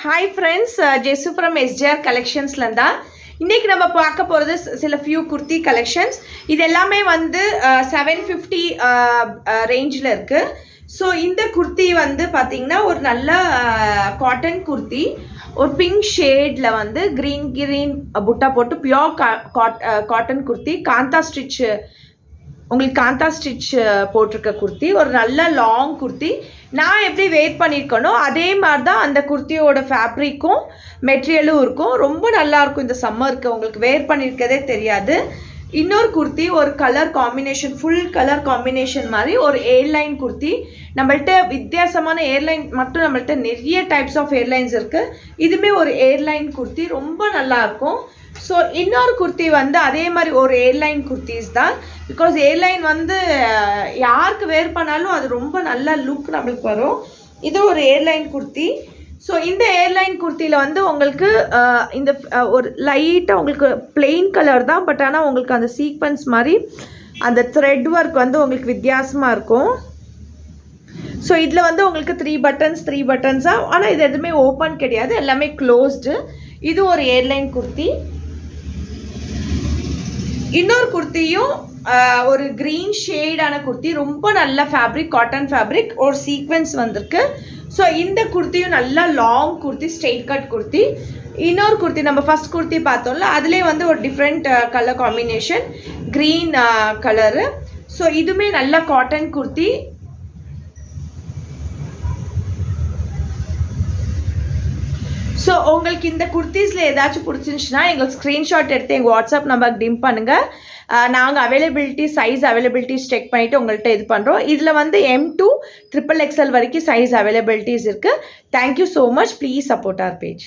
Hi friends, ஜெசு from SGR கலெக்ஷன்ஸ்லேருந்தா இன்றைக்கி நம்ம பார்க்க போகிறது சில ஃபியூ குர்த்தி கலெக்ஷன்ஸ். இது எல்லாமே வந்து 750 ரேஞ்சில் இருக்குது. ஸோ இந்த குர்த்தி வந்து பார்த்திங்கன்னா ஒரு நல்ல காட்டன் குர்த்தி, ஒரு பிங்க் ஷேடில் வந்து க்ரீன் புட்டா போட்டு pure cotton kurti, kantha stitch, உங்களுக்கு காந்தா ஸ்டிச் போட்டிருக்க குர்த்தி, ஒரு நல்ல லாங் குர்த்தி. நான் எப்படி வெயிட் பண்ணியிருக்கனோ அதே மாதிரி தான் அந்த குர்த்தியோட ஃபேப்ரிக்கும் மெட்டீரியலும் இருக்கும். ரொம்ப நல்லாயிருக்கும். இந்த சம்மருக்கு உங்களுக்கு வேர் பண்ணியிருக்கதே தெரியாது. இன்னொரு குர்த்தி ஒரு colour combination, full colour combination மாதிரி ஒரு ஏர்லைன் குர்த்தி. நம்மள்ட்ட வித்தியாசமான ஏர்லைன் மட்டும் நம்மள்ட்ட நிறைய டைப்ஸ் ஆஃப் ஏர்லைன்ஸ் இருக்குது. இதுவுமே ஒரு ஏர்லைன் குர்த்தி, ரொம்ப நல்லாயிருக்கும். ஸோ இன்னொரு குர்த்தி வந்து அதே மாதிரி ஒரு ஏர்லைன் குர்த்திஸ் தான். பிகாஸ் ஏர்லைன் வந்து யாருக்கு வேர் பண்ணாலும் அது ரொம்ப நல்ல லுக் நம்மளுக்கு வரும். இது ஒரு ஏர்லைன் குர்த்தி. ஸோ இந்த ஏர்லைன் குர்த்தியில் வந்து உங்களுக்கு இந்த ஒரு லைட்டாக உங்களுக்கு பிளெயின் கலர் தான், பட் ஆனால் உங்களுக்கு அந்த சீக்வன்ஸ் மாதிரி அந்த த்ரெட் ஒர்க் வந்து உங்களுக்கு வித்தியாசமாக இருக்கும். ஸோ இதில் வந்து உங்களுக்கு 3 பட்டன்ஸாக, ஆனால் இது எதுவுமே ஓப்பன் கிடையாது, எல்லாமே க்ளோஸ்டு. இது ஒரு ஏர்லைன் குர்த்தி. இன்னொரு குர்த்தியும் ஒரு க்ரீன் ஷேடான குர்த்தி, ரொம்ப நல்ல ஃபேப்ரிக், காட்டன் ஃபேப்ரிக், ஒரு சீக்வென்ஸ் வந்திருக்கு. ஸோ இந்த குர்த்தியும் நல்லா long kurti, straight cut kurti. இன்னொரு குர்த்தி நம்ம ஃபஸ்ட் குர்த்தி பார்த்தோம்ல, அதுலேயே வந்து ஒரு different colour combination, green colour. So இதுவுமே நல்ல காட்டன் குர்த்தி. ஸோ உங்களுக்கு இந்த குர்த்திஸில் ஏதாச்சும் பிடிச்சிருந்துச்சுன்னா எங்களுக்கு ஸ்க்ரீன்ஷாட் எடுத்து எங்கள் வாட்ஸ்அப் நம்பருக்கு டிம் பண்ணுங்கள். நாங்கள் சைஸ் அவைலபிலிட்டிஸ் செக் பண்ணிவிட்டு உங்கள்கிட்ட இது பண்ணுறோம். இதில் வந்து M2 XXL வரைக்கும் சைஸ் அவைலபிலிட்டிஸ் இருக்குது. Thank you so much. Please support our page.